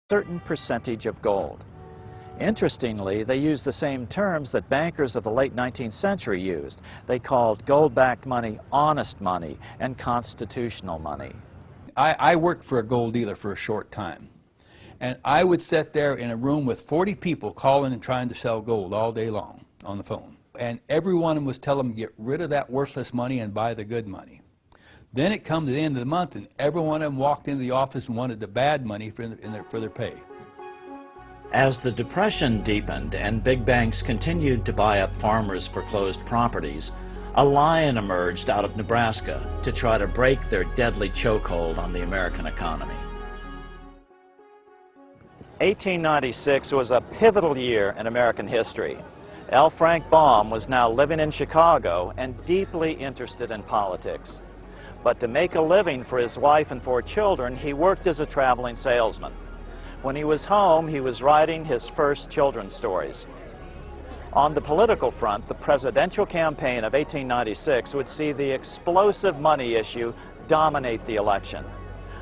certain percentage of gold. Interestingly, they used the same terms that bankers of the late 19th century used. They called gold-backed money honest money and constitutional money. I worked for a gold dealer for a short time, and I would sit there in a room with 40 people calling and trying to sell gold all day long on the phone, and every one of them was telling them to get rid of that worthless money and buy the good money. Then it comes to the end of the month, and every one of them walked into the office and wanted the bad money for their pay. As the Depression deepened and big banks continued to buy up farmers' foreclosed properties, a lion emerged out of Nebraska to try to break their deadly chokehold on the American economy. 1896 was a pivotal year in American history. L. Frank Baum was now living in Chicago and deeply interested in politics. But to make a living for his wife and 4 children, he worked as a traveling salesman. When he was home, he was writing his first children's stories. On the political front, the presidential campaign of 1896 would see the explosive money issue dominate the election.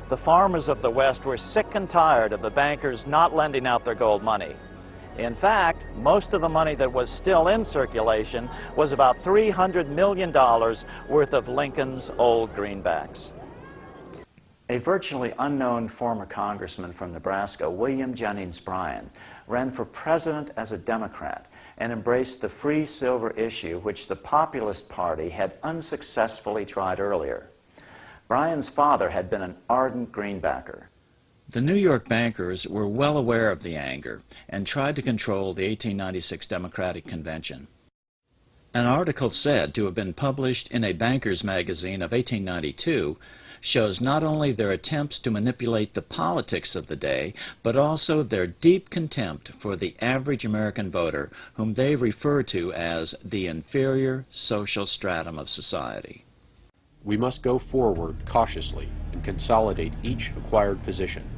The farmers of the West were sick and tired of the bankers not lending out their gold money. In fact, most of the money that was still in circulation was about $300 million worth of Lincoln's old greenbacks. A virtually unknown former congressman from Nebraska, William Jennings Bryan, ran for president as a Democrat and embraced the free silver issue, which the Populist Party had unsuccessfully tried earlier. Bryan's father had been an ardent greenbacker. The New York bankers were well aware of the anger and tried to control the 1896 Democratic Convention. An article said to have been published in a banker's magazine of 1892 shows not only their attempts to manipulate the politics of the day, but also their deep contempt for the average American voter, whom they refer to as the inferior social stratum of society. We must go forward cautiously and consolidate each acquired position,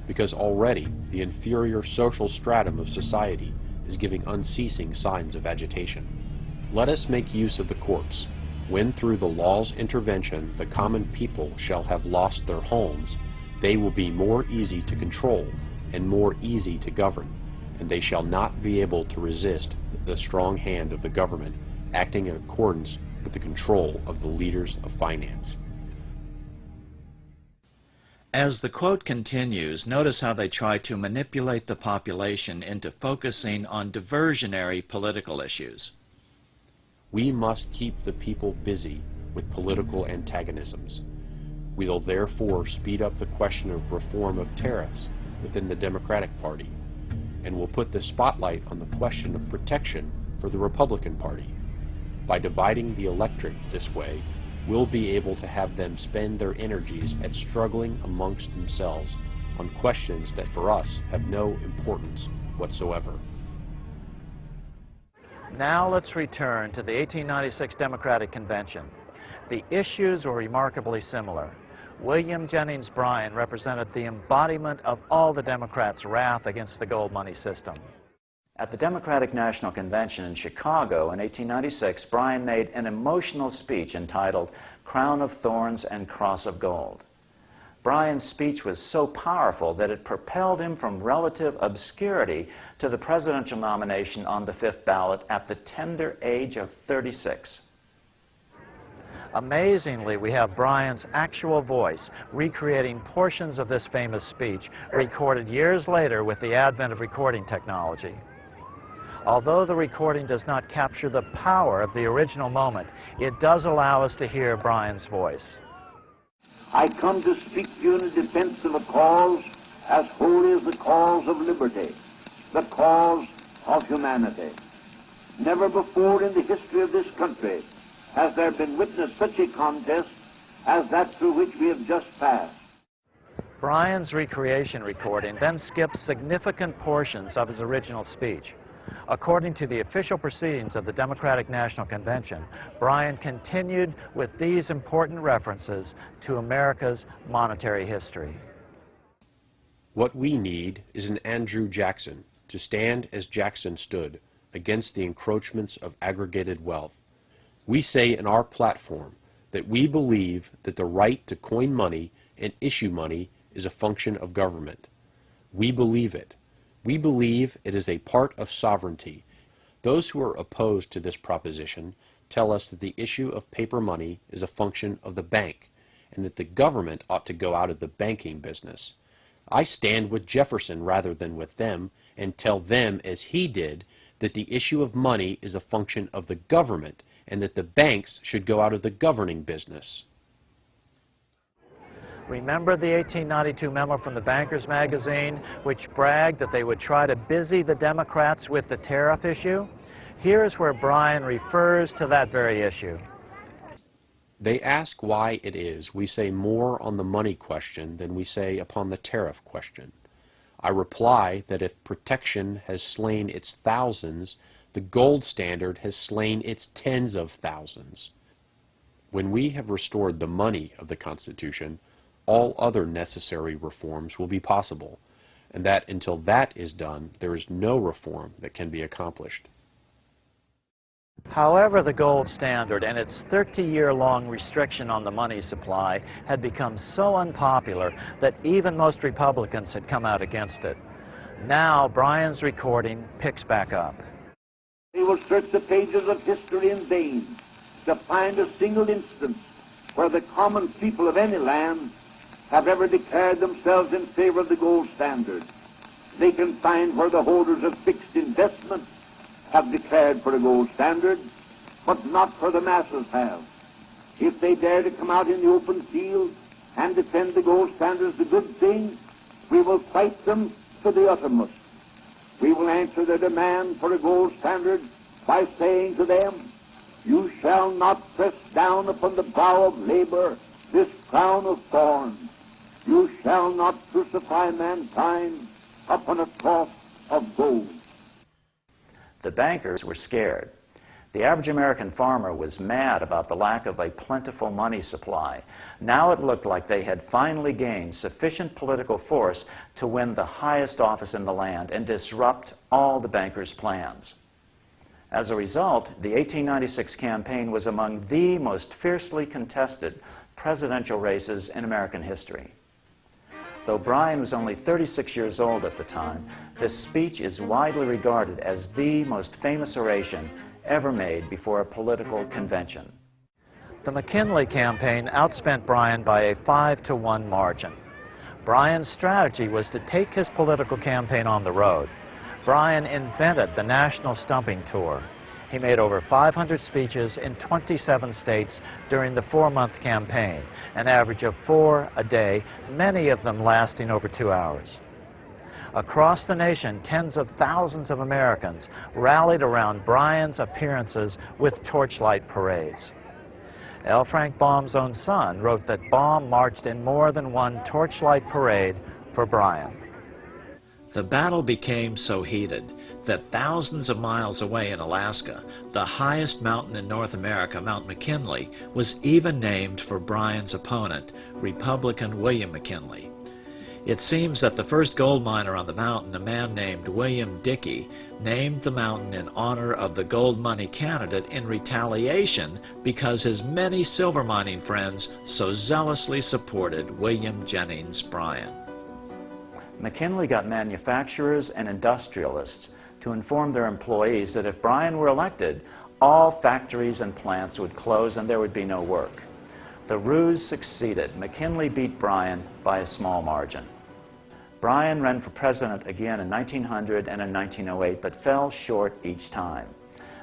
because already the inferior social stratum of society is giving unceasing signs of agitation. Let us make use of the courts. When through the law's intervention the common people shall have lost their homes, they will be more easy to control and more easy to govern, and they shall not be able to resist the strong hand of the government acting in accordance with the control of the leaders of finance. As the quote continues, notice how they try to manipulate the population into focusing on diversionary political issues. We must keep the people busy with political antagonisms. We'll therefore speed up the question of reform of tariffs within the Democratic Party, and will put the spotlight on the question of protection for the Republican Party. By dividing the electorate this way, we'll be able to have them spend their energies at struggling amongst themselves on questions that for us have no importance whatsoever. Now let's return to the 1896 Democratic Convention. The issues were remarkably similar. William Jennings Bryan represented the embodiment of all the Democrats' wrath against the gold money system. At the Democratic National Convention in Chicago in 1896, Bryan made an emotional speech entitled "Crown of Thorns and Cross of Gold." Bryan's speech was so powerful that it propelled him from relative obscurity to the presidential nomination on the 5th ballot at the tender age of 36. Amazingly, we have Bryan's actual voice recreating portions of this famous speech recorded years later with the advent of recording technology. Although the recording does not capture the power of the original moment, it does allow us to hear Bryan's voice. I come to speak to you in defense of a cause as holy as the cause of liberty, the cause of humanity. Never before in the history of this country has there been witnessed such a contest as that through which we have just passed. Bryan's recreation recording then skips significant portions of his original speech. According to the official proceedings of the Democratic National Convention, Bryan continued with these important references to America's monetary history. What we need is an Andrew Jackson to stand as Jackson stood against the encroachments of aggregated wealth. We say in our platform that we believe that the right to coin money and issue money is a function of government. We believe it. We believe it is a part of sovereignty. Those who are opposed to this proposition tell us that the issue of paper money is a function of the bank, and that the government ought to go out of the banking business. I stand with Jefferson rather than with them, and tell them, as he did, that the issue of money is a function of the government, and that the banks should go out of the governing business. Remember the 1892 memo from the Bankers magazine, which bragged that they would try to busy the Democrats with the tariff issue? Here's where Bryan refers to that very issue. They ask why it is we say more on the money question than we say upon the tariff question. I reply that if protection has slain its thousands, the gold standard has slain its tens of thousands. When we have restored the money of the Constitution, all other necessary reforms will be possible, and that until that is done, there is no reform that can be accomplished. However, the gold standard and its 30-year-long restriction on the money supply had become so unpopular that even most Republicans had come out against it. Now, Bryan's recording picks back up. They will search the pages of history in vain to find a single instance where the common people of any land have ever declared themselves in favor of the gold standard. They can find where the holders of fixed investments have declared for a gold standard, but not where the masses have. If they dare to come out in the open field and defend the gold standard as a good thing, we will fight them to the uttermost. We will answer their demand for a gold standard by saying to them, "You shall not press down upon the brow of labor this crown of thorns. You shall not crucify mankind upon a cross of gold." The bankers were scared. The average American farmer was mad about the lack of a plentiful money supply. Now it looked like they had finally gained sufficient political force to win the highest office in the land and disrupt all the bankers' plans. As a result, the 1896 campaign was among the most fiercely contested presidential races in American history. Though Bryan was only 36 years old at the time, this speech is widely regarded as the most famous oration ever made before a political convention. The McKinley campaign outspent Bryan by a 5-to-1 margin. Bryan's strategy was to take his political campaign on the road. Bryan invented the National Stumping Tour. He made over 500 speeches in 27 states during the 4-month campaign, an average of 4 a day, many of them lasting over 2 hours. Across the nation, tens of thousands of Americans rallied around Bryan's appearances with torchlight parades. L. Frank Baum's own son wrote that Baum marched in more than one torchlight parade for Bryan. The battle became so heated that thousands of miles away in Alaska, the highest mountain in North America, Mount McKinley, was even named for Bryan's opponent, Republican William McKinley. It seems that the first gold miner on the mountain, a man named William Dickey, named the mountain in honor of the gold money candidate in retaliation because his many silver mining friends so zealously supported William Jennings Bryan. McKinley got manufacturers and industrialists to inform their employees that if Bryan were elected, all factories and plants would close and there would be no work. The ruse succeeded. McKinley beat Bryan by a small margin. Bryan ran for president again in 1900 and in 1908, but fell short each time.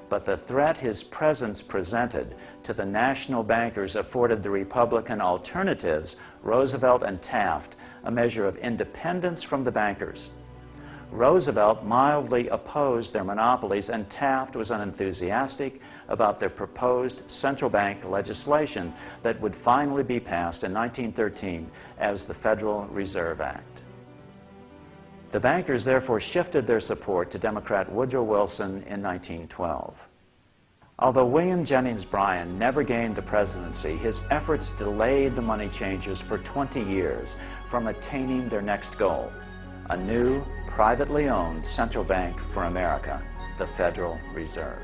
But the threat his presence presented to the national bankers afforded the Republican alternatives, Roosevelt and Taft, a measure of independence from the bankers. Roosevelt mildly opposed their monopolies, and Taft was unenthusiastic about their proposed central bank legislation that would finally be passed in 1913 as the Federal Reserve Act. The bankers therefore shifted their support to Democrat Woodrow Wilson in 1912. Although William Jennings Bryan never gained the presidency, his efforts delayed the money changers for 20 years from attaining their next goal, a new, privately owned central bank for America, the Federal Reserve.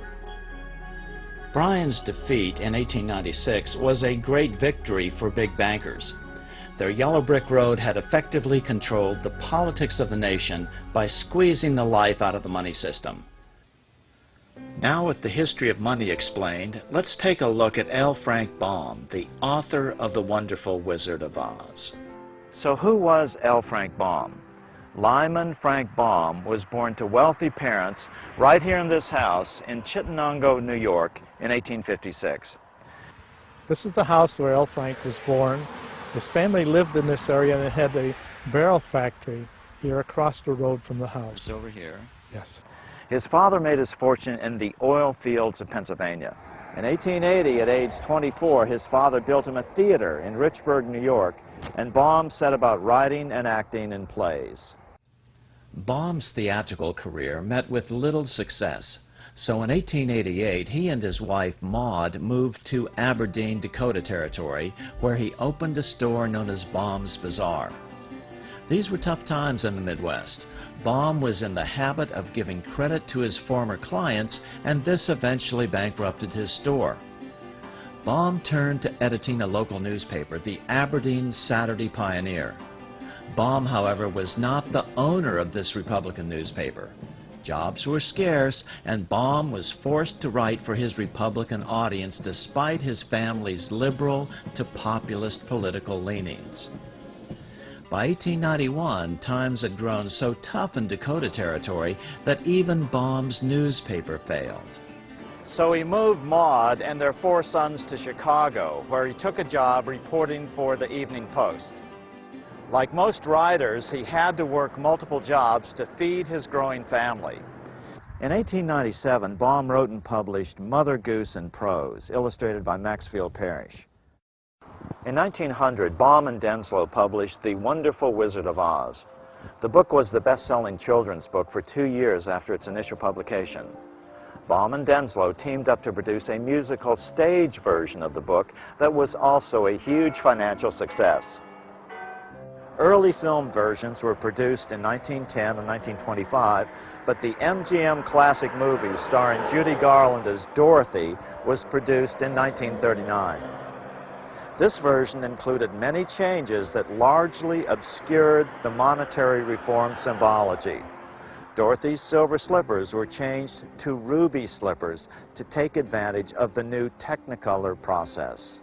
Bryan's defeat in 1896 was a great victory for big bankers. their yellow brick road had effectively controlled the politics of the nation by squeezing the life out of the money system. Now, with the history of money explained, let's take a look at L. Frank Baum, the author of The Wonderful Wizard of Oz. So who was L. Frank Baum? Lyman Frank Baum was born to wealthy parents right here in this house in Chittenango, New York in 1856. This is the house where L. Frank was born. His family lived in this area and it had a barrel factory here across the road from the house. It's over here. Yes. His father made his fortune in the oil fields of Pennsylvania. In 1880, at age 24, his father built him a theater in Richburg, New York, and Baum set about writing and acting in plays. Baum's theatrical career met with little success, so in 1888 he and his wife Maud moved to Aberdeen, Dakota Territory, where he opened a store known as Baum's Bazaar. These were tough times in the Midwest. Baum was in the habit of giving credit to his former clients, and this eventually bankrupted his store. Baum turned to editing a local newspaper, the Aberdeen Saturday Pioneer. Baum, however, was not the owner of this Republican newspaper. Jobs were scarce, and Baum was forced to write for his Republican audience despite his family's liberal to populist political leanings. By 1891, times had grown so tough in Dakota Territory that even Baum's newspaper failed. So he moved Maud and their 4 sons to Chicago, where he took a job reporting for the Evening Post. Like most writers, he had to work multiple jobs to feed his growing family. In 1897, Baum wrote and published Mother Goose in Prose, illustrated by Maxfield Parrish. In 1900, Baum and Denslow published The Wonderful Wizard of Oz. The book was the best-selling children's book for 2 years after its initial publication. Baum and Denslow teamed up to produce a musical stage version of the book that was also a huge financial success. Early film versions were produced in 1910 and 1925, but the MGM classic movie starring Judy Garland as Dorothy was produced in 1939. This version included many changes that largely obscured the monetary reform symbology. Dorothy's silver slippers were changed to ruby slippers to take advantage of the new Technicolor process.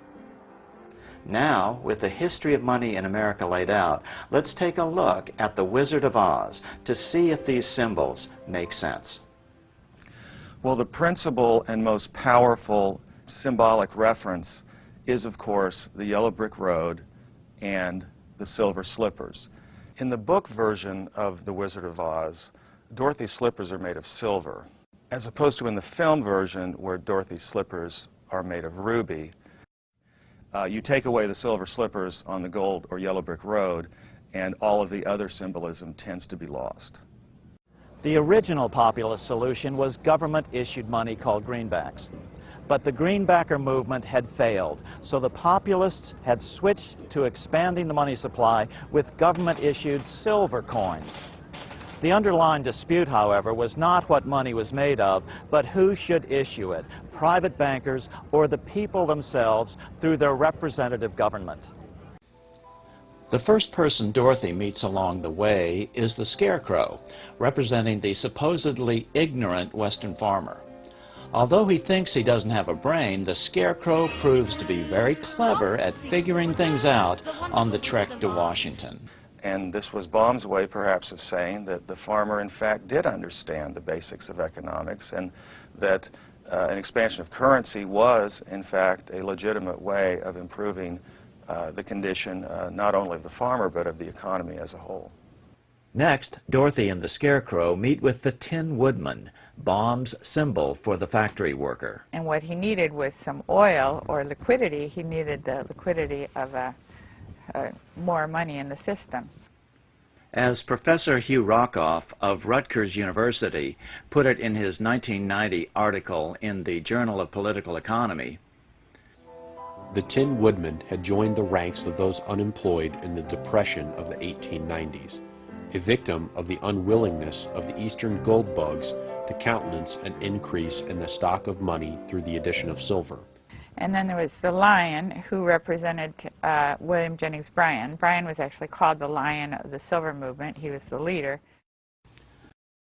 Now, with the history of money in America laid out, let's take a look at the Wizard of Oz to see if these symbols make sense. Well, the principal and most powerful symbolic reference is, of course, the yellow brick road and the silver slippers. In the book version of The Wizard of Oz, Dorothy's slippers are made of silver, as opposed to in the film version where Dorothy's slippers are made of ruby. You take away the silver slippers on the gold or yellow brick road, and all of the other symbolism tends to be lost. The original populist solution was government-issued money called greenbacks. But the greenbacker movement had failed, so the populists had switched to expanding the money supply with government-issued silver coins. The underlying dispute, however, was not what money was made of, but who should issue it, private bankers or the people themselves through their representative government. The first person Dorothy meets along the way is the Scarecrow, representing the supposedly ignorant Western farmer. Although he thinks he doesn't have a brain, the Scarecrow proves to be very clever at figuring things out on the trek to Washington. And this was Baum's way, perhaps, of saying that the farmer, in fact, did understand the basics of economics, and that an expansion of currency was, in fact, a legitimate way of improving the condition not only of the farmer, but of the economy as a whole. Next, Dorothy and the Scarecrow meet with the Tin Woodman, Baum's symbol for the factory worker. And what he needed was some oil or liquidity. He needed the liquidity of more money in the system. As Professor Hugh Rockoff of Rutgers University put it in his 1990 article in the Journal of Political Economy, the Tin Woodman had joined the ranks of those unemployed in the Depression of the 1890s, a victim of the unwillingness of the Eastern gold bugs to countenance an increase in the stock of money through the addition of silver. And then there was the Lion, who represented William Jennings Bryan. Bryan was actually called the Lion of the Silver Movement. He was the leader.